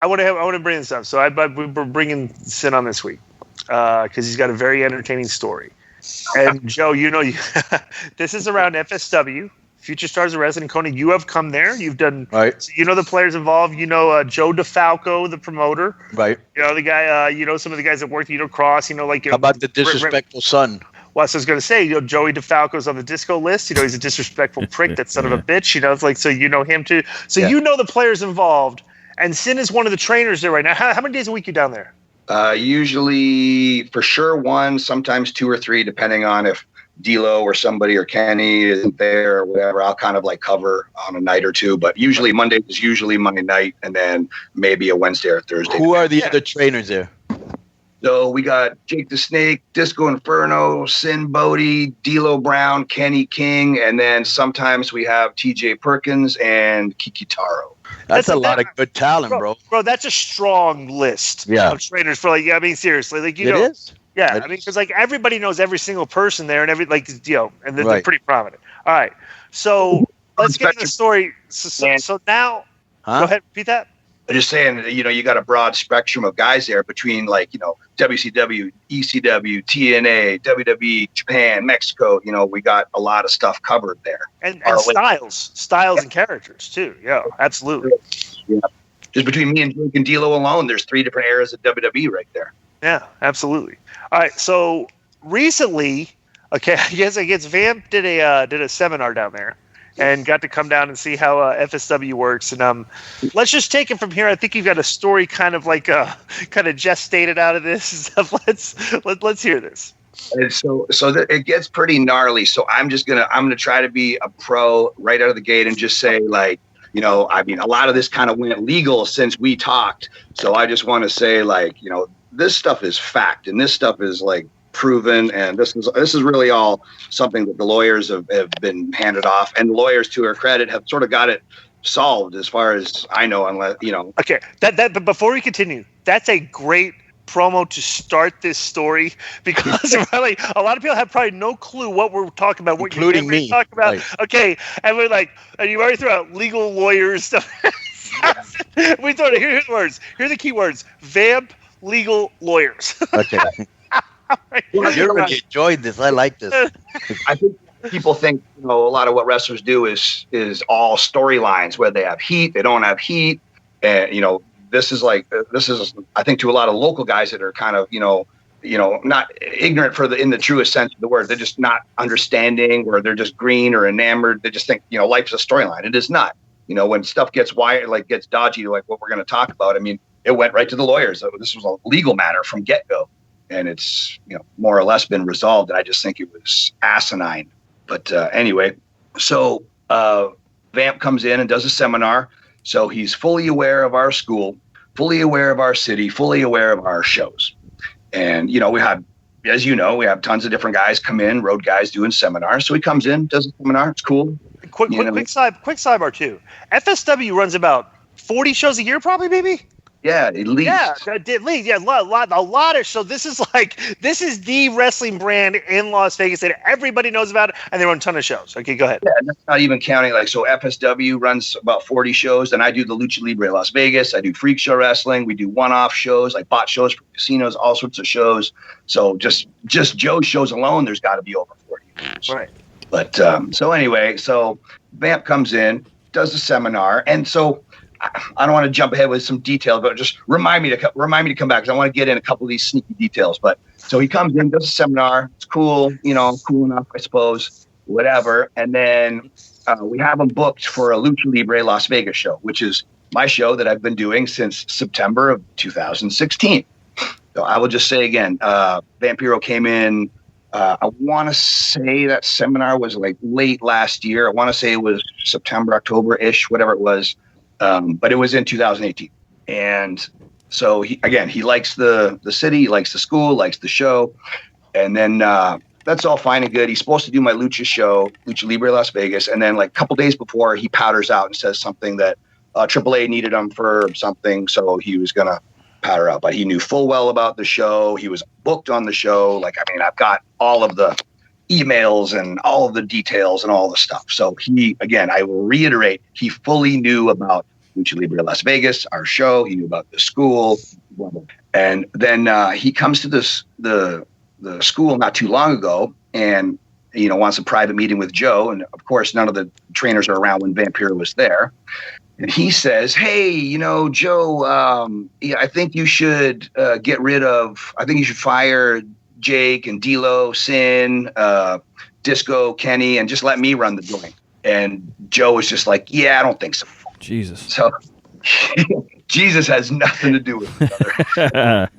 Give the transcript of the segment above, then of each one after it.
I want to bring this up. So we're bringing Sinn on this week because he's got a very entertaining story. And Joe, this is around FSW, Future Stars of Wrestling. Coney, you have come there. You've done right. So the players involved. Joe DeFalco, the promoter. Right. The guy. Some of the guys that worked. Cross. How about the disrespectful son? Well, so I was going to say, Joey DeFalco's on the disco list. He's a disrespectful prick, that son of a bitch. It's like, so him too. So the players involved. And Sinn is one of the trainers there right now. How many days a week are you down there? Usually, for sure, 1, sometimes 2 or 3, depending on if D'Lo or somebody or Kenny isn't there or whatever. I'll kind of like cover on a night or 2. But usually Monday is usually my night, and then maybe a Wednesday or Thursday. Who are the other trainers there? So we got Jake the Snake, Disco Inferno, Sinn Bodhi, D'Lo Brown, Kenny King, and then sometimes we have TJ Perkins and Kiki Taro. That's a lot of good talent, bro. Bro, that's a strong list of trainers for seriously. Like, it is? Yeah, because everybody knows every single person there and and they're pretty prominent. All right. So let's get into the story. So now, go ahead, repeat that. I'm just saying, you got a broad spectrum of guys there between WCW, ECW, TNA, WWE, Japan, Mexico. We got a lot of stuff covered there. And styles and characters too. Yeah, absolutely. Yeah. Just between me and Jake and D'Lo alone, there's 3 different eras of WWE right there. Yeah, absolutely. All right. So recently, I guess Vamp did a seminar down there. And got to come down and see how FSW works. And let's just take it from here. I think you've got a story kind of gestated out of this. Let's hear this. And so it gets pretty gnarly. So I'm gonna try to be a pro right out of the gate and just say a lot of this kind of went legal since we talked. So I just want to say this stuff is fact and this stuff is proven, and this is really all something that the lawyers have been handed off, and the lawyers, to their credit, have sort of got it solved as far as I know, unless Okay, but before we continue, that's a great promo to start this story, because really a lot of people have probably no clue what we're talking about, what including you're me. Talking about. Right. Okay, and we're and you already threw out legal lawyers stuff. We throw it. Here's the words. Here are the key words: Vamp, legal lawyers. Okay. You really enjoyed this. I like this. I think people think a lot of what wrestlers do is all storylines, where they have heat, they don't have heat, and this is I think to a lot of local guys that are kind of not ignorant in the truest sense of the word. They're just not understanding, or they're just green or enamored. They just think life's a storyline. It is not. When stuff gets wired, gets dodgy, like what we're going to talk about. I mean, it went right to the lawyers. So this was a legal matter from get-go. And it's, more or less been resolved. And I just think it was asinine. But anyway, so Vamp comes in and does a seminar. So he's fully aware of our school, fully aware of our city, fully aware of our shows. And, we have, as we have tons of different guys come in, road guys doing seminars. So he comes in, does a seminar. It's cool. Quick sidebar too. FSW runs about 40 shows a year, probably, maybe. Yeah, at least. Yeah, at least. Yeah, a lot of shows. This is the wrestling brand in Las Vegas that everybody knows about, and they run a ton of shows. Okay, go ahead. Yeah, that's not even counting so FSW runs about 40 shows, and I do the Lucha Libre Las Vegas. I do Freak Show Wrestling. We do one-off shows, bot shows for casinos, all sorts of shows. So just Joe's shows alone, there's got to be over 40 shows. Right. But so anyway, so Vamp comes in, does the seminar, and so I don't want to jump ahead with some details, but just remind me to come back, because I want to get in a couple of these sneaky details. But so he comes in, does a seminar. It's cool, cool enough, I suppose, whatever. And then we have him booked for a Lucha Libre Las Vegas show, which is my show that I've been doing since September of 2016. So I will just say again, Vampiro came in. I want to say that seminar was late last year. I want to say it was September, October-ish, whatever it was. But it was in 2018. And so he likes the city, he likes the school, likes the show. And then that's all fine and good. He's supposed to do my Lucha show, Lucha Libre Las Vegas. And then a couple days before, he powders out and says something that AAA needed him for something. So he was going to powder out. But he knew full well about the show. He was booked on the show. I've got all of the emails and all of the details and all the stuff. So I will reiterate, he fully knew about Lucha Libre Las Vegas, our show. He knew about the school, blah, blah. And then he comes to the school not too long ago, and wants a private meeting with Joe. And of course, none of the trainers are around when Vampiro was there. And he says, "Hey, Joe, I think you should I think you should fire Jake and D'Lo, Sin, Disco, Kenny, and just let me run the joint." And Joe was just like, "Yeah, I don't think so." Jesus. So Jesus has nothing to do with it.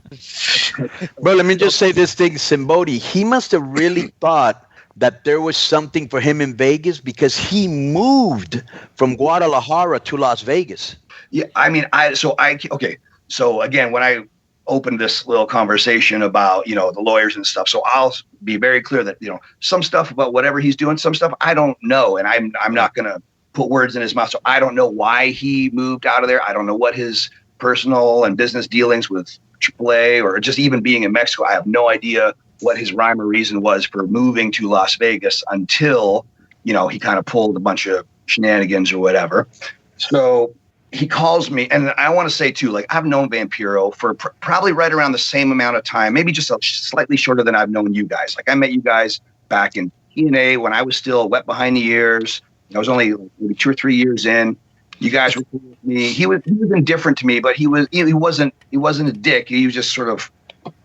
Bro, let me just say this thing, Sinn Bodhi. He must have really thought that there was something for him in Vegas because he moved from Guadalajara to Las Vegas. Yeah, I mean, okay. So again, when I opened this little conversation about, the lawyers and stuff, so I'll be very clear that, some stuff about whatever he's doing, some stuff I don't know, and I'm not going to put words in his mouth. So I don't know why he moved out of there. I don't know what his personal and business dealings with AAA or just even being in Mexico. I have no idea what his rhyme or reason was for moving to Las Vegas until, he kind of pulled a bunch of shenanigans or whatever. So he calls me, and I want to say too, like, I've known Vampiro for probably right around the same amount of time, maybe just slightly shorter than I've known you guys. Like, I met you guys back in TNA when I was still wet behind the ears. I was only maybe 2 or 3 years in. You guys were cool with me. He was indifferent to me, but he wasn't a dick. He was just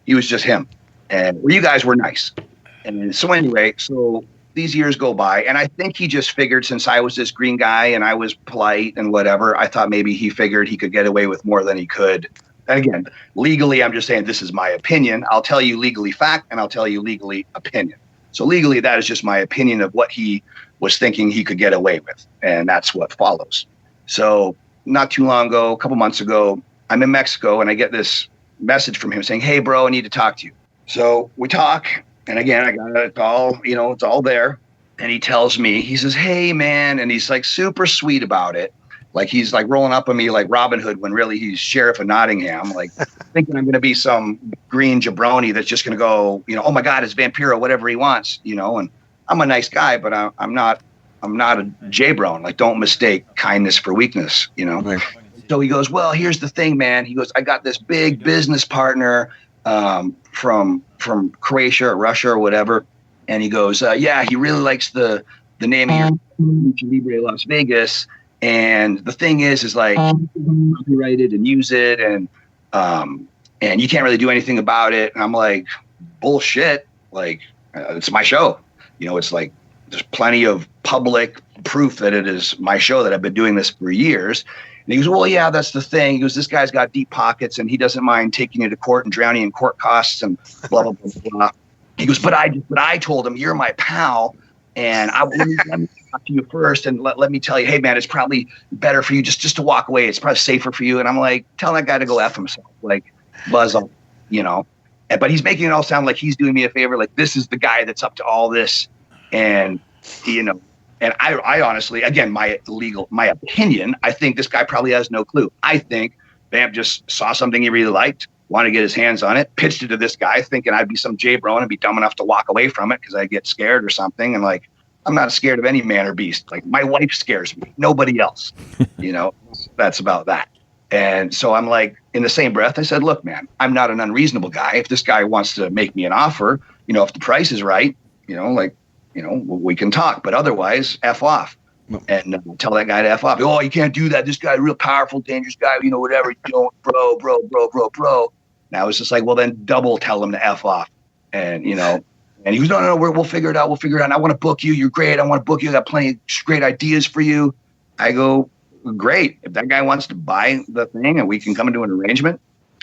he was just him. And you guys were nice. And so anyway, these years go by, and I think he just figured, since I was this green guy and I was polite and whatever, I thought maybe he figured he could get away with more than he could. And again, legally, I'm just saying this is my opinion. I'll tell you legally fact, and I'll tell you legally opinion. So legally, that is just my opinion of what he was thinking he could get away with. And that's what follows. So not too long ago, a couple months ago, I'm in Mexico, and I get this message from him saying, "Hey, bro, I need to talk to you." So we talk, and again, I got it all, it's all there. And he tells me, he says, "Hey, man," and he's like super sweet about it. Like, he's like rolling up on me like Robin Hood when really he's Sheriff of Nottingham, like thinking I'm going to be some green jabroni that's just going to go, "Oh my God, it's Vampiro, whatever he wants," and I'm a nice guy, but I'm not a J-bron. Like, don't mistake kindness for weakness, Right. So he goes, "Well, here's the thing, man." He goes, "I got this big business partner from Croatia or Russia or whatever." And he goes, "Yeah, he really likes the name of your Lucha Libre Las Vegas. And the thing is like, copyright it and use it. And you can't really do anything about it." And I'm like, "Bullshit. Like, it's my show." It's like, there's plenty of public proof that it is my show, that I've been doing this for years. And he goes, "Well, yeah, that's the thing." He goes, "This guy's got deep pockets, and he doesn't mind taking you to court and drowning in court costs and blah, blah, blah, blah." He goes, but I told him, "You're my pal, and let me talk to you first, and let me tell you, hey, man, it's probably better for you just to walk away. It's probably safer for you." And I'm like, tell that guy to go F himself, like, buzz off, But he's making it all sound like he's doing me a favor, like this is the guy that's up to all this. And, and I honestly, again, my opinion, I think this guy probably has no clue. I think Vamp just saw something he really liked, wanted to get his hands on it, pitched it to this guy thinking I'd be some J-bro and be dumb enough to walk away from it because I get scared or something. And like, I'm not scared of any man or beast. Like, my wife scares me, nobody else, that's about that. And so I'm like, in the same breath, I said, "Look, man, I'm not an unreasonable guy. If this guy wants to make me an offer, if the price is right, we can talk, but otherwise, F off." And tell that guy to F off. "Oh, you can't do that. This guy's a real powerful, dangerous guy, whatever. You don't, bro. And I was just like, "Well, then double tell him to F off." And, and he goes, No, we'll figure it out. And I want to book you. You're great. I want to book you. I got plenty of great ideas for you. I go, "Great. If that guy wants to buy the thing and we can come into an arrangement,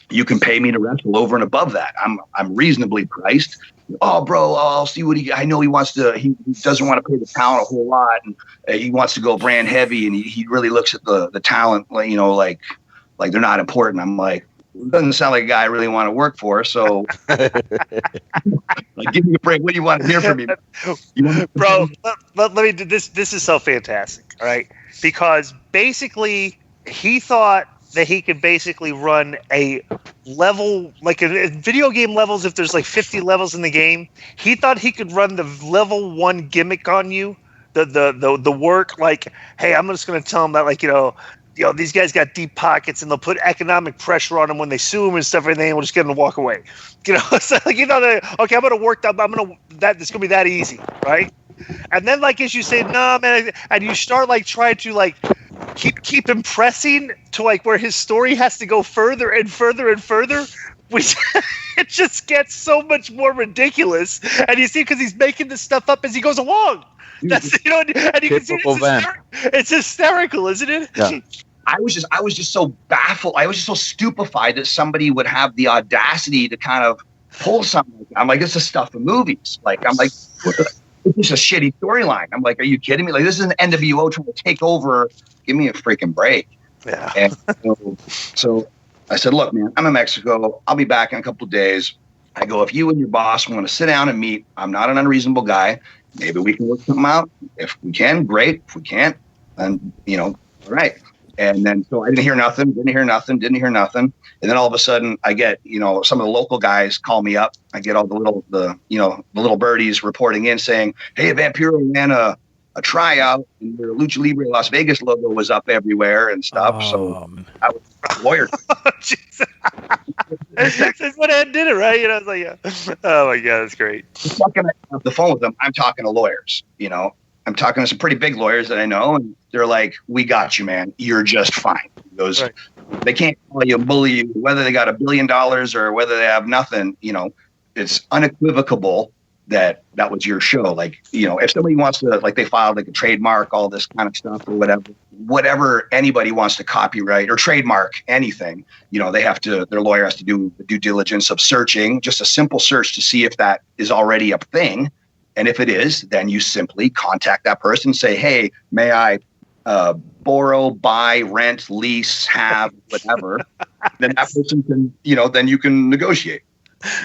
you can pay me to wrestle over and above that. I'm reasonably priced." "Oh, bro, I'll see what I know he wants to, he doesn't want to pay the talent a whole lot. And he wants to go brand heavy. And he really looks at the talent, like they're not important." I'm like, "Doesn't sound like a guy I really want to work for. So like, give me a break. What do you want to hear from me?" Bro, let me do this. This is so fantastic. All right. Because basically he thought that he could basically run a level, like a video game levels, if there's like 50 levels in the game, he thought he could run the level 1 gimmick on you, the work, like, "Hey, I'm just going to tell him that, like, these guys got deep pockets and they'll put economic pressure on them when they sue them and stuff, and then we'll just get them to walk away. So like, okay, I'm going to work it's going to be that easy, right? And then, like, as you say, no, man, and you start like trying to like keep impressing to like where his story has to go further and further and further, which it just gets so much more ridiculous. And you see, because he's making this stuff up as he goes along. That's and you can see it's hysterical, isn't it? Yeah. I was just so baffled. I was just so stupefied that somebody would have the audacity to kind of pull something like that. I'm like, this is stuff from movies. Like, I'm like, it's just a shitty storyline. I'm like, are you kidding me? Like, this is an NWO trying to take over. Give me a freaking break. Yeah. And so I said, look, man, I'm in Mexico. I'll be back in a couple of days. I go, if you and your boss want to sit down and meet, I'm not an unreasonable guy. Maybe we can work something out. If we can, great. If we can't, then, all right. And then, so I didn't hear nothing. And then all of a sudden I get, some of the local guys call me up. I get all the little birdies reporting in saying, hey, Vampiro ran a tryout and your Lucha Libre Las Vegas logo was up everywhere and stuff. So I was a lawyer. That's what Ed did it, right? I was like, yeah. Oh my God, that's great. Fucking off the phone with them. I'm talking to lawyers, I'm talking to some pretty big lawyers that I know, and they're like, we got you, man. You're just fine. He goes, right. They can't call you, bully you, whether they got $1 billion or whether they have nothing, it's unequivocal that was your show. Like, if somebody wants to, like, they filed like a trademark, all this kind of stuff or whatever anybody wants to copyright or trademark anything, their lawyer has to do the due diligence of searching, just a simple search to see if that is already a thing. And if it is, then you simply contact that person and say, hey, may I borrow, buy, rent, lease, have, whatever. Then that person can, then you can negotiate.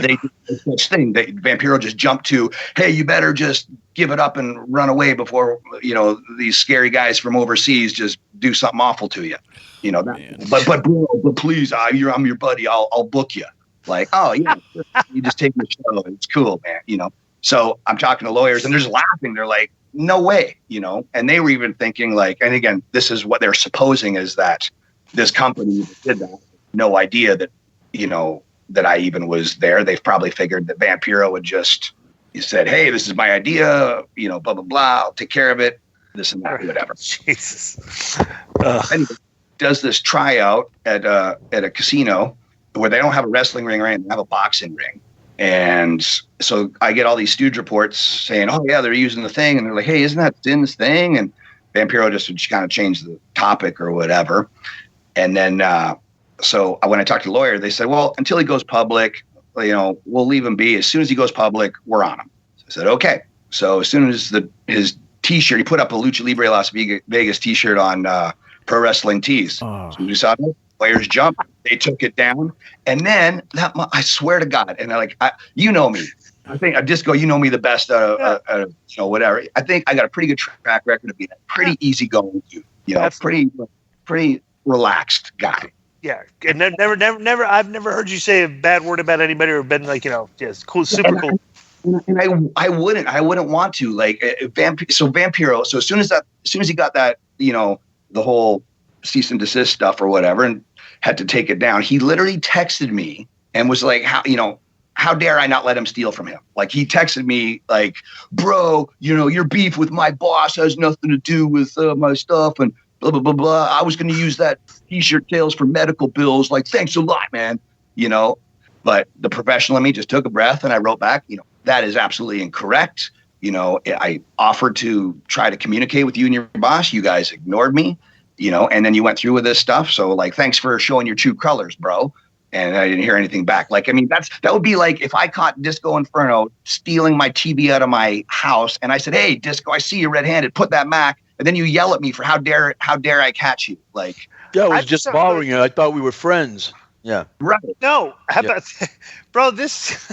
They do such thing. Vampiro just jumped to, hey, you better just give it up and run away before, these scary guys from overseas just do something awful to you. But bro, but please, I'm your buddy. I'll book you. Like, oh yeah, you just take the show. It's cool, man. So I'm talking to lawyers and they're just laughing. They're like, no way, and they were even thinking like, and again, this is what they're supposing is that this company did that. No idea that, that I even was there. They've probably figured that Vampiro would he said, hey, this is my idea, blah, blah, blah. I'll take care of it. This and that, whatever. Jesus. And he does this tryout at a casino where they don't have a wrestling ring or anything. They have a boxing ring. And so I get all these stooge reports saying, oh, yeah, they're using the thing. And they're like, hey, isn't that Sinn's thing? And Vampiro just kind of changed the topic or whatever. And then so when I talked to the lawyer, they said, well, until he goes public, we'll leave him be. As soon as he goes public, we're on him. So I said, okay. So as soon as his T-shirt, he put up a Lucha Libre Las Vegas T-shirt on Pro Wrestling Tees. So we saw that. Players jumped. They took it down. And then I swear to God, and they're like, you know me. I think Disco, you know me the best out of whatever. I think I got a pretty good track record of being a pretty easygoing dude. Pretty relaxed guy. Yeah, and never. I've never heard you say a bad word about anybody or been like, just cool, super cool. And I wouldn't want to like Vampiro. So as soon as he got that, the whole cease and desist stuff or whatever, and had to take it down, he literally texted me and was like, how dare I not let him steal from him? Like, he texted me like, bro, your beef with my boss has nothing to do with my stuff and blah, blah, blah, blah. I was going to use that T-shirt sales for medical bills. Like, thanks a lot, man. But the professional in me just took a breath and I wrote back, that is absolutely incorrect. I offered to try to communicate with you and your boss. You guys ignored me, and then you went through with this stuff. So like, thanks for showing your true colors, bro. And I didn't hear anything back. Like, I mean, that would be like if I caught Disco Inferno stealing my TV out of my house and I said, hey, Disco, I see you red-handed, put that back. And then you yell at me for how dare I catch you? Like, yeah, I was just bothering you. I thought we were friends. Yeah. Right. No, how about, bro, this,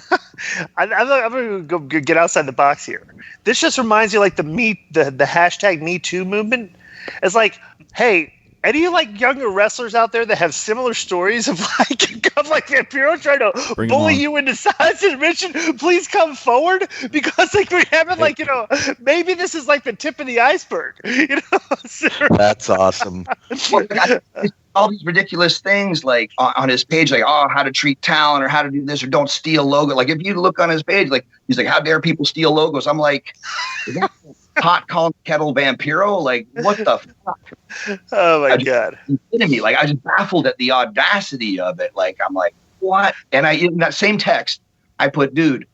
I'm going to go get outside the box here. This just reminds you like the hashtag Me Too movement. It's like, hey, Any like younger wrestlers out there that have similar stories of like Vampiro trying to bully you into size and mission, please come forward, because like we haven't like, you know, maybe this is like the tip of the iceberg, you know. That's awesome. All these ridiculous things like on his page, like, oh, how to treat talent or how to do this or don't steal logo. Like if you look on his page, like he's like, how dare people steal logos? I'm like, is that pot calling kettle Vampiro? Like what the fuck? Oh my God. You're kidding me. Like I was baffled at the audacity of it. Like I'm like, what? And in that same text, I put, dude,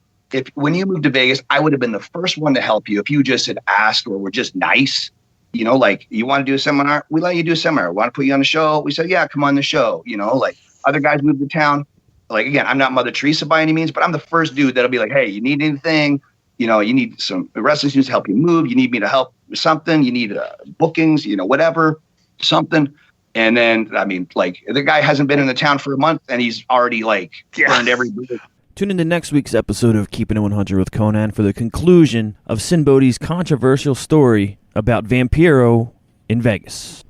when you moved to Vegas, I would have been the first one to help you if you just had asked or were just nice. You know, like, you want to do a seminar? We let you do a seminar. Want to put you on the show? We said, yeah, come on the show. You know, like other guys moved to town. Like, again, I'm not Mother Teresa by any means, but I'm the first dude that'll be like, hey, you need anything? You know, you need some wrestling students to help you move. You need me to help with something. You need bookings, you know, whatever, something. And then, I mean, like, the guy hasn't been in the town for a month and he's already like burned every bridge. Tune into next week's episode of Keeping It 100 with Conan for the conclusion of Sinn Bodhi's controversial story about Vampiro in Vegas.